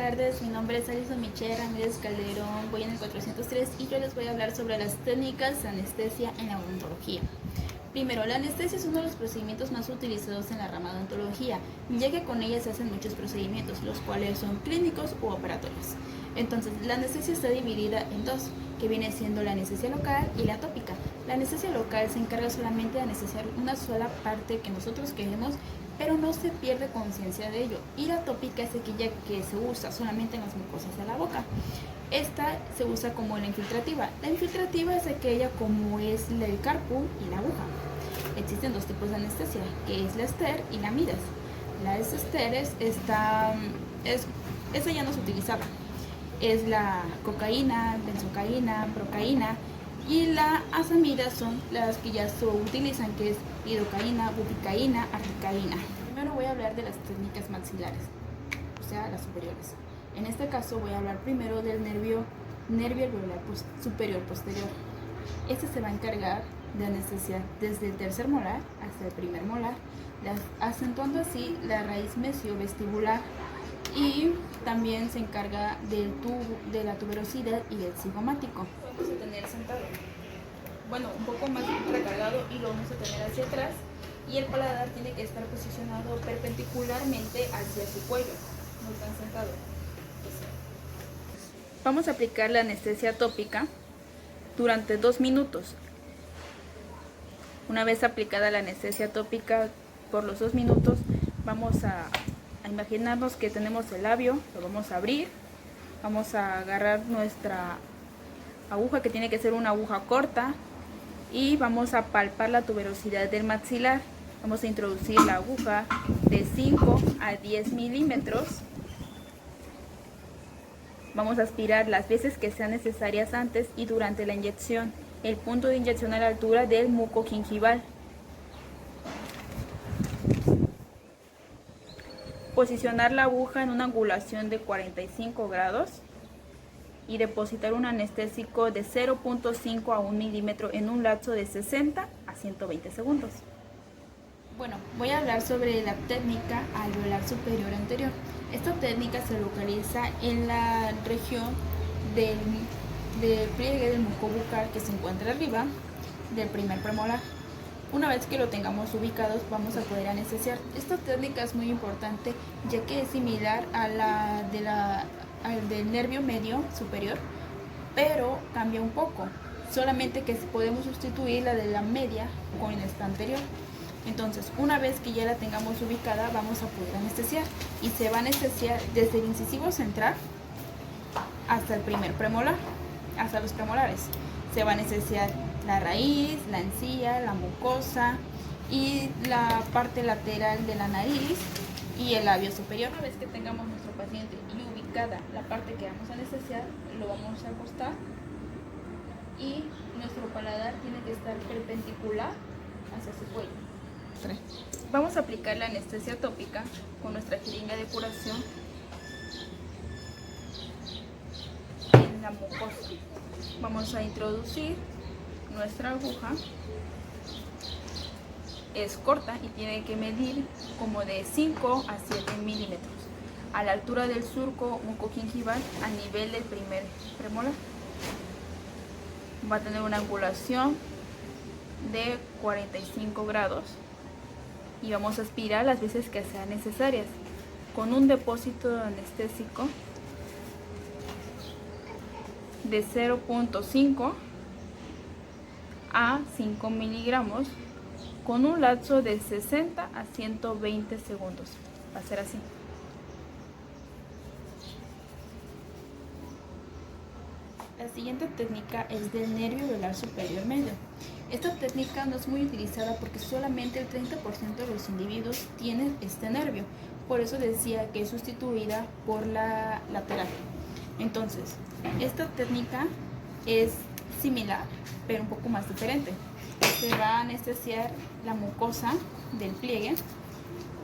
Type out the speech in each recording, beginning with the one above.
tardes, mi nombre es Alison Michelle Ramírez Calderón, voy en el 403 y yo les voy a hablar sobre las técnicas de anestesia en la odontología. Primero, la anestesia es uno de los procedimientos más utilizados en la rama de odontología, ya que con ella se hacen muchos procedimientos, los cuales son clínicos u operatorios. Entonces, la anestesia está dividida en dos, que viene siendo la anestesia local y la tópica. La anestesia local se encarga solamente de anestesiar una sola parte que nosotros queremos, pero no se pierde conciencia de ello. Y la tópica es aquella que se usa solamente en las mucosas de la boca. Esta se usa como la infiltrativa. La infiltrativa es aquella como es el carpo y la aguja. Existen dos tipos de anestesia, que es la ester y la midas. La ester esa ya no se utilizaba. Es la cocaína, benzocaína, procaína, y las amidas son las que ya se utilizan, que es lidocaína, bupicaína, articaína. Primero voy a hablar de las técnicas maxilares, o sea, las superiores. En este caso voy a hablar primero del nervio alveolar superior posterior. Este se va a encargar de anestesiar desde el tercer molar hasta el primer molar, acentuando así la raíz mesiovestibular, y también se encarga de la tuberosidad y del cigomático. Vamos a tener sentado, bueno, un poco más recargado, y lo vamos a tener hacia atrás, y el paladar tiene que estar posicionado perpendicularmente hacia su cuello, no tan sentado. Vamos a aplicar la anestesia tópica durante 2 minutos. Una vez aplicada la anestesia tópica por los 2 minutos, vamos a imaginarnos que tenemos el labio, lo vamos a abrir, vamos a agarrar nuestra aguja, que tiene que ser una aguja corta, y vamos a palpar la tuberosidad del maxilar. Vamos a introducir la aguja de 5 a 10 milímetros. Vamos a aspirar las veces que sean necesarias antes y durante la inyección. El punto de inyección a la altura del muco gingival. Posicionar la aguja en una angulación de 45 grados y depositar un anestésico de 0.5 a 1 milímetro en un lapso de 60 a 120 segundos. Bueno, voy a hablar sobre la técnica alveolar superior anterior. Esta técnica se localiza en la región del pliegue del muco bucal, que se encuentra arriba del primer premolar. Una vez que lo tengamos ubicados, vamos a poder anestesiar. Esta técnica es muy importante, ya que es similar a la del nervio medio superior, pero cambia un poco. Solamente que podemos sustituir la de la media con esta anterior. Entonces, una vez que ya la tengamos ubicada, vamos a poder anestesiar. Y se va a anestesiar desde el incisivo central hasta el primer premolar, hasta los premolares. Se va a anestesiar la raíz, la encía, la mucosa y la parte lateral de la nariz y el labio superior. Una vez que tengamos nuestro paciente y ubicada la parte que vamos a anestesiar, lo vamos a acostar, y nuestro paladar tiene que estar perpendicular hacia su cuello. Vamos a aplicar la anestesia tópica con nuestra jeringa de curación en la mucosa. Vamos a introducir nuestra aguja. Es corta y tiene que medir como de 5 a 7 milímetros a la altura del surco mucogingival a nivel del primer premolar. Va a tener una angulación de 45 grados y vamos a aspirar las veces que sean necesarias con un depósito anestésico de 0.5 a 5 miligramos con un lapso de 60 a 120 segundos. Va a ser así. La siguiente técnica es del nervio alveolar superior medio. Esta técnica no es muy utilizada porque solamente el 30% de los individuos tienen este nervio. Por eso decía que es sustituida por la lateral. Entonces, esta técnica es similar, pero un poco más diferente. Se va a anestesiar la mucosa del pliegue,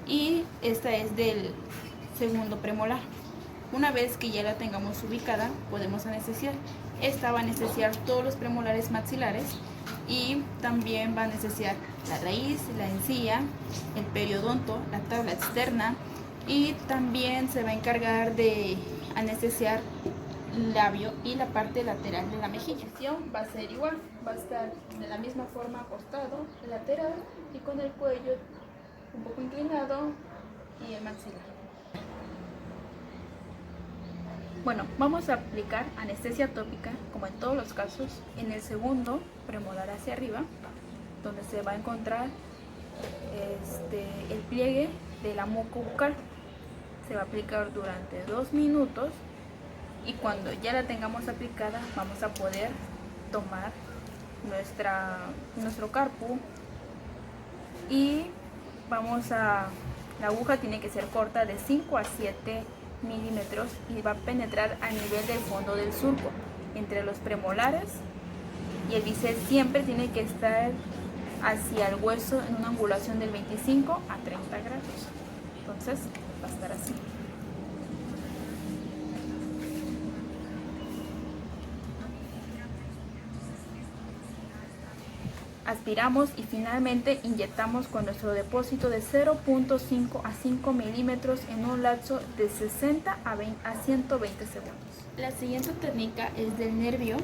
y esta es del segundo premolar. Una vez que ya la tengamos ubicada, podemos anestesiar. Esta va a anestesiar todos los premolares maxilares, y también va a anestesiar la raíz, la encía, el periodonto, la tabla externa, Y también se va a encargar de anestesiar el labio y la parte lateral de la mejilla. Va a ser igual, va a estar de la misma forma acostado, lateral y con el cuello un poco inclinado y el maxilar. Bueno, vamos a aplicar anestesia tópica, como en todos los casos, en el segundo premolar hacia arriba, donde se va a encontrar el pliegue de la muco bucal. Se va a aplicar durante 2 minutos y cuando ya la tengamos aplicada vamos a poder tomar nuestro carpo y la aguja tiene que ser corta de 5 a 7 milímetros y va a penetrar a nivel del fondo del surco entre los premolares, y el bisel siempre tiene que estar hacia el hueso en una angulación del 25 a 30 grados. Entonces va a estar así. Aspiramos y finalmente inyectamos con nuestro depósito de 0.5 a 5 milímetros en un lapso de 60 a 120 segundos. La siguiente técnica es del nervio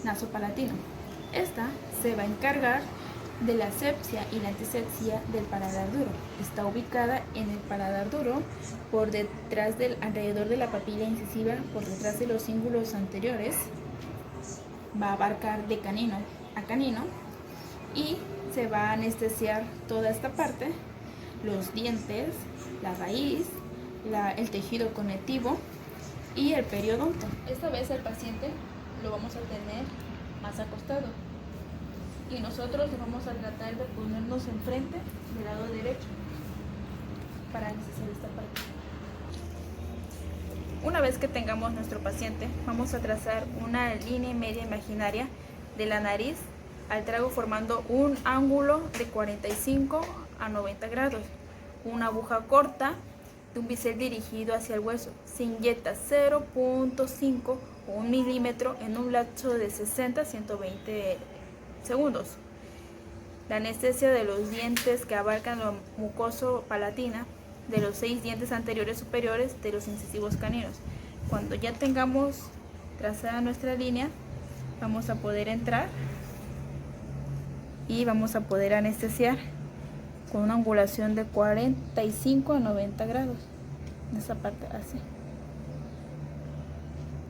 nasopalatino. Esta se va a encargar de la asepsia y la antisepsia del paladar duro. Está ubicada en el paladar duro, por detrás alrededor de la papila incisiva, por detrás de los cíngulos anteriores. Va a abarcar de canino a canino y se va a anestesiar toda esta parte, los dientes, la raíz, el tejido conectivo y el periodonto. Esta vez el paciente lo vamos a tener más acostado y nosotros vamos a tratar de ponernos enfrente del lado derecho para anestesiar esta parte. Una vez que tengamos nuestro paciente, vamos a trazar una línea media imaginaria de la nariz al trago, formando un ángulo de 45 a 90 grados. Una aguja corta de un bisel dirigido hacia el hueso. Se inyecta 0.5 o 1 milímetro en un lapso de 60 a 120 segundos. La anestesia de los dientes que abarcan la mucoso palatina, de los 6 dientes anteriores superiores de los incisivos caninos. Cuando ya tengamos trazada nuestra línea, vamos a poder entrar y vamos a poder anestesiar con una angulación de 45 a 90 grados en esa parte así.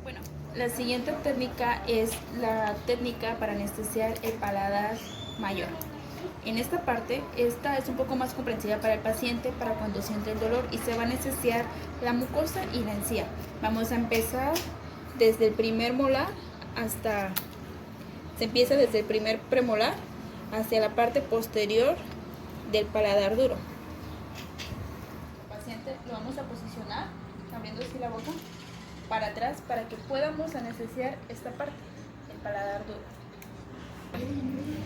Bueno, la siguiente técnica es la técnica para anestesiar el paladar mayor. En esta parte, esta es un poco más comprensiva para el paciente para cuando siente el dolor, y se va a anestesiar la mucosa y la encía. Vamos a empezar desde el primer molar se empieza desde el primer premolar hacia la parte posterior del paladar duro. El paciente lo vamos a posicionar abriendo así la boca para atrás para que podamos anestesiar esta parte, el paladar duro.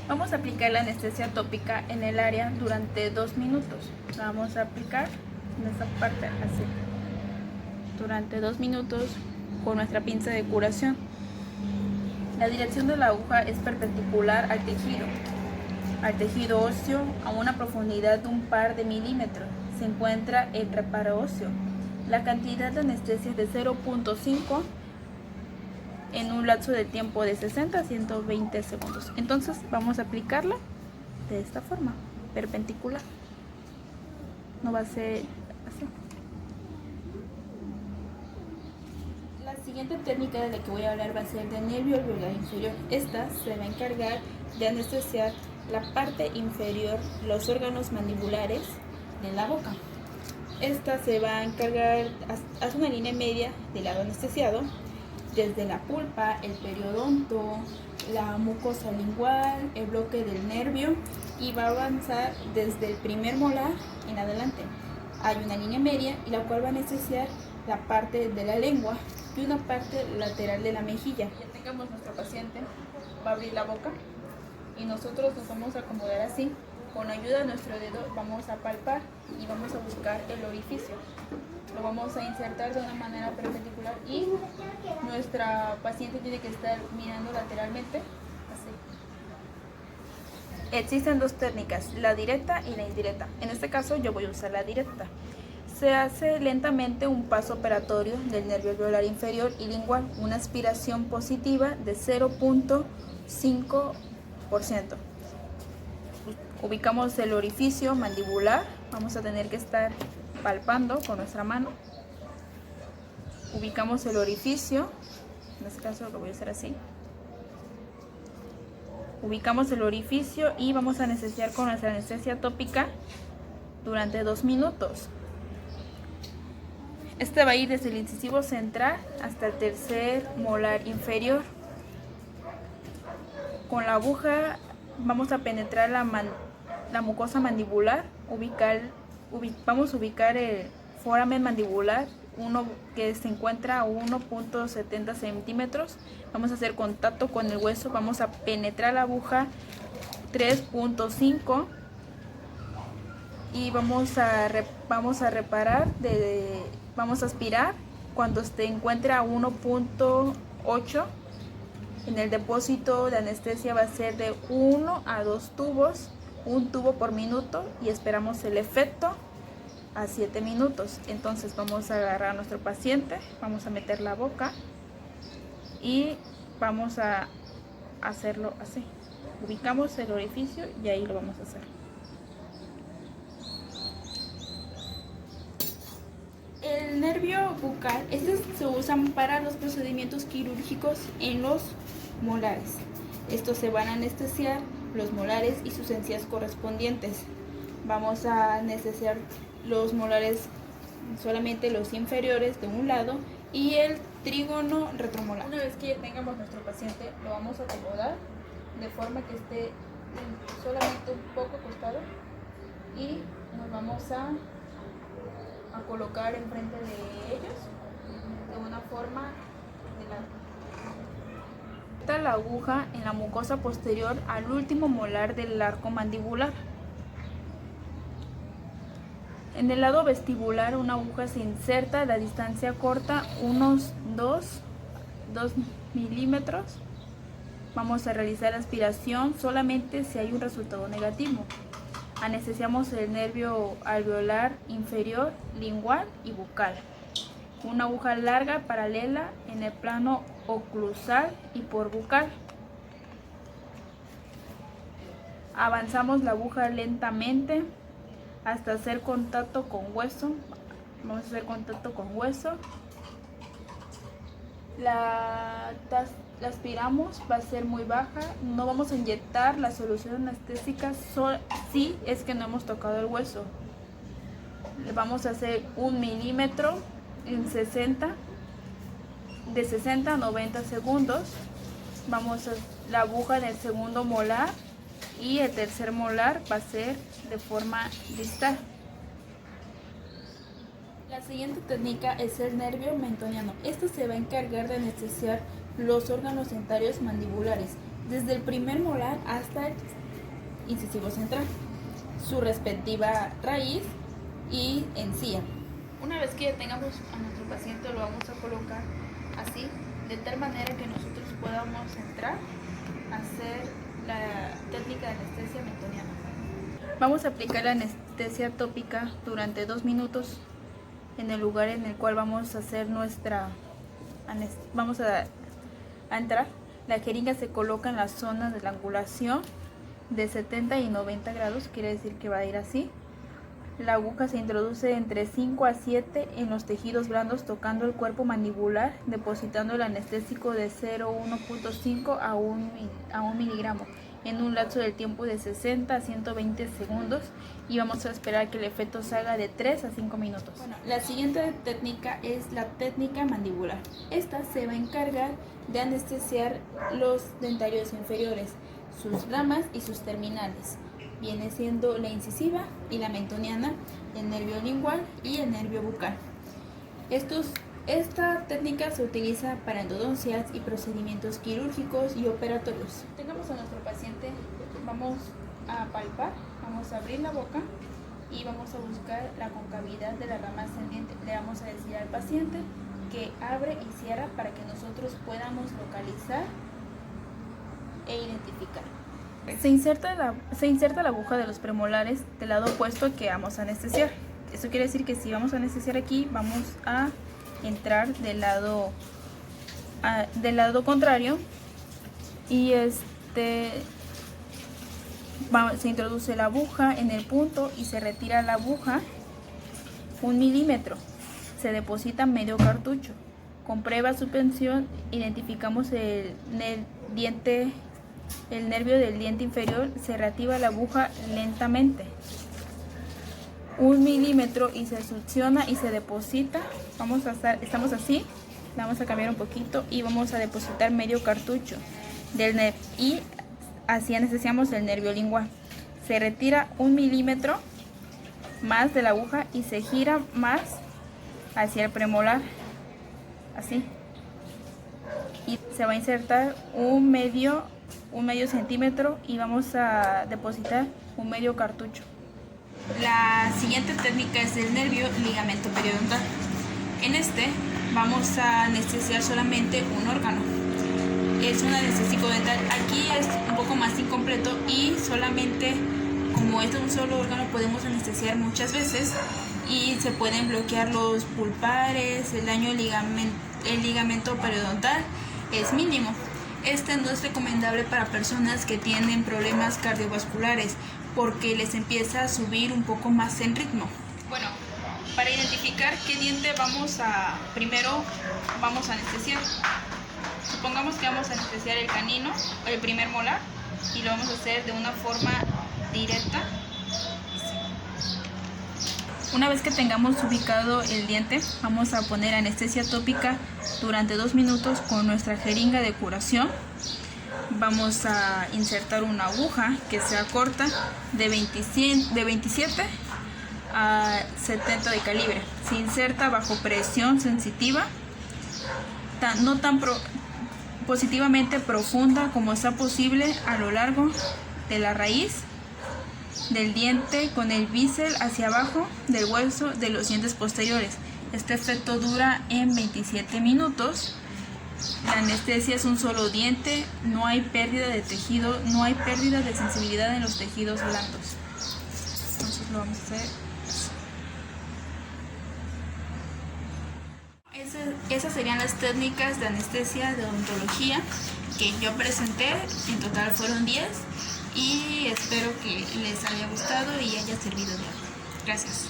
Vamos a aplicar la anestesia tópica en el área durante 2 minutos. La vamos a aplicar en esta parte así durante 2 minutos con nuestra pinza de curación. La dirección de la aguja es perpendicular al tejido óseo a una profundidad de un par de milímetros. Se encuentra el reparo óseo. La cantidad de anestesia es de 0.5 en un lapso de tiempo de 60 a 120 segundos. Entonces vamos a aplicarla de esta forma, perpendicular. No va a ser así. La siguiente técnica de la que voy a hablar va a ser del nervio alveolar inferior. Esta se va a encargar de anestesiar la parte inferior, los órganos mandibulares de la boca. Esta se va a encargar, hace una línea media del lado anestesiado, desde la pulpa, el periodonto, la mucosa lingual, el bloque del nervio, y va a avanzar desde el primer molar en adelante. Hay una línea media y la cual va a anestesiar la parte de la lengua y una parte lateral de la mejilla. Ya tengamos nuestro paciente, va a abrir la boca y nosotros nos vamos a acomodar así. Con ayuda de nuestro dedo vamos a palpar y vamos a buscar el orificio. Lo vamos a insertar de una manera perpendicular y nuestra paciente tiene que estar mirando lateralmente así. Existen 2 técnicas, la directa y la indirecta. En este caso yo voy a usar la directa. Se hace lentamente un paso operatorio del nervio alveolar inferior y lingual, una aspiración positiva de 0.5%. Ubicamos el orificio mandibular, vamos a tener que estar palpando con nuestra mano. Ubicamos el orificio, en este caso lo voy a hacer así. Ubicamos el orificio y vamos a anestesiar con nuestra anestesia tópica durante 2 minutos. Este va a ir desde el incisivo central hasta el tercer molar inferior. Con la aguja vamos a penetrar la mucosa mandibular, vamos a ubicar el foramen mandibular, que se encuentra a 1.70 centímetros. Vamos a hacer contacto con el hueso, vamos a penetrar la aguja 3.5 y vamos a reparar, vamos a aspirar cuando se encuentre a 1.8. En el depósito de anestesia va a ser de 1 a 2 tubos, un tubo por minuto, y esperamos el efecto a 7 minutos. Entonces vamos a agarrar a nuestro paciente, vamos a meter la boca y vamos a hacerlo así. Ubicamos el orificio y ahí lo vamos a hacer. El nervio bucal, se usan para los procedimientos quirúrgicos en los molares. Estos se van a anestesiar los molares y sus encías correspondientes. Vamos a anestesiar los molares, solamente los inferiores de un lado, y el trígono retromolar. Una vez que ya tengamos nuestro paciente, lo vamos a acomodar de forma que esté solamente un poco acostado y nos vamos a colocar enfrente de ellos de una forma de lado. La aguja en la mucosa posterior al último molar del arco mandibular. En el lado vestibular una aguja se inserta a la distancia corta, unos 2 milímetros. Vamos a realizar aspiración solamente si hay un resultado negativo. Anestesiamos el nervio alveolar inferior, lingual y bucal. Una aguja larga paralela en el plano oclusal y por bucal. Avanzamos la aguja lentamente hasta hacer contacto con hueso. Vamos a hacer contacto con hueso. La aspiramos, va a ser muy baja. No vamos a inyectar la solución anestésica si es que no hemos tocado el hueso. Le vamos a hacer 1 milímetro en de 60 a 90 segundos. La aguja en el segundo molar y el tercer molar va a ser de forma distal. La siguiente técnica es el nervio mentoniano. Este se va a encargar de anestesiar los órganos dentarios mandibulares, desde el primer molar hasta el incisivo central, su respectiva raíz y encía. Una vez que ya tengamos a nuestro paciente, lo vamos a colocar así, de tal manera que nosotros podamos entrar a hacer la técnica de anestesia mentoniana. Vamos a aplicar la anestesia tópica durante 2 minutos en el lugar en el cual vamos a hacer vamos a entrar. La jeringa se coloca en la zona de la angulación de 70 y 90 grados, quiere decir que va a ir así. La aguja se introduce entre 5 a 7 en los tejidos blandos, tocando el cuerpo mandibular, depositando el anestésico de 0,1.5 a 1 miligramo en un lapso del tiempo de 60 a 120 segundos, y vamos a esperar que el efecto salga de 3 a 5 minutos. Bueno, la siguiente técnica es la técnica mandibular. Esta se va a encargar de anestesiar los dentarios inferiores, sus ramas y sus terminales. Viene siendo la incisiva y la mentoniana, el nervio lingual y el nervio bucal. Esta técnica se utiliza para endodoncias y procedimientos quirúrgicos y operatorios. Tengamos a nuestro paciente, vamos a palpar, vamos a abrir la boca y vamos a buscar la concavidad de la rama ascendente. Le vamos a decir al paciente que abre y cierra para que nosotros podamos localizar e identificar. Se inserta la aguja de los premolares del lado opuesto que vamos a anestesiar. Esto quiere decir que si vamos a anestesiar aquí, vamos a entrar del lado contrario y se introduce la aguja en el punto y se retira la aguja 1 milímetro. Se deposita medio cartucho. Con previa suspensión identificamos el nervio del diente inferior. Se reactiva la aguja lentamente 1 milímetro y se succiona y se deposita. Estamos así, la vamos a cambiar un poquito y vamos a depositar medio cartucho del nervio y así anestesiamos el nervio lingual. Se retira 1 milímetro más de la aguja y se gira más hacia el premolar, así, y se va a insertar un medio centímetro y vamos a depositar un medio cartucho. La siguiente técnica es el nervio ligamento periodontal. En vamos a anestesiar solamente un órgano. Es un anestésico dental. Aquí es un poco más incompleto y solamente, como es de un solo órgano, podemos anestesiar muchas veces y se pueden bloquear los pulpares. El daño el ligamento periodontal es mínimo. No es recomendable para personas que tienen problemas cardiovasculares porque les empieza a subir un poco más en ritmo. Bueno, para identificar qué diente primero vamos a anestesiar. Supongamos que vamos a anestesiar el canino, el primer molar, y lo vamos a hacer de una forma directa. Una vez que tengamos ubicado el diente, vamos a poner anestesia tópica durante 2 minutos con nuestra jeringa de curación. Vamos a insertar una aguja que sea corta de 27 a 70 de calibre. Se inserta bajo presión sensitiva, no tan positivamente profunda como sea posible, a lo largo de la raíz del diente con el bisel hacia abajo del hueso de los dientes posteriores. Este efecto dura en 27 minutos. La anestesia es un solo diente, no hay pérdida de tejido, no hay pérdida de sensibilidad en los tejidos blandos. Entonces lo vamos a hacer así. Esas serían las técnicas de anestesia de odontología que yo presenté. En total fueron 10 y espero que les haya gustado y haya servido de algo. Gracias.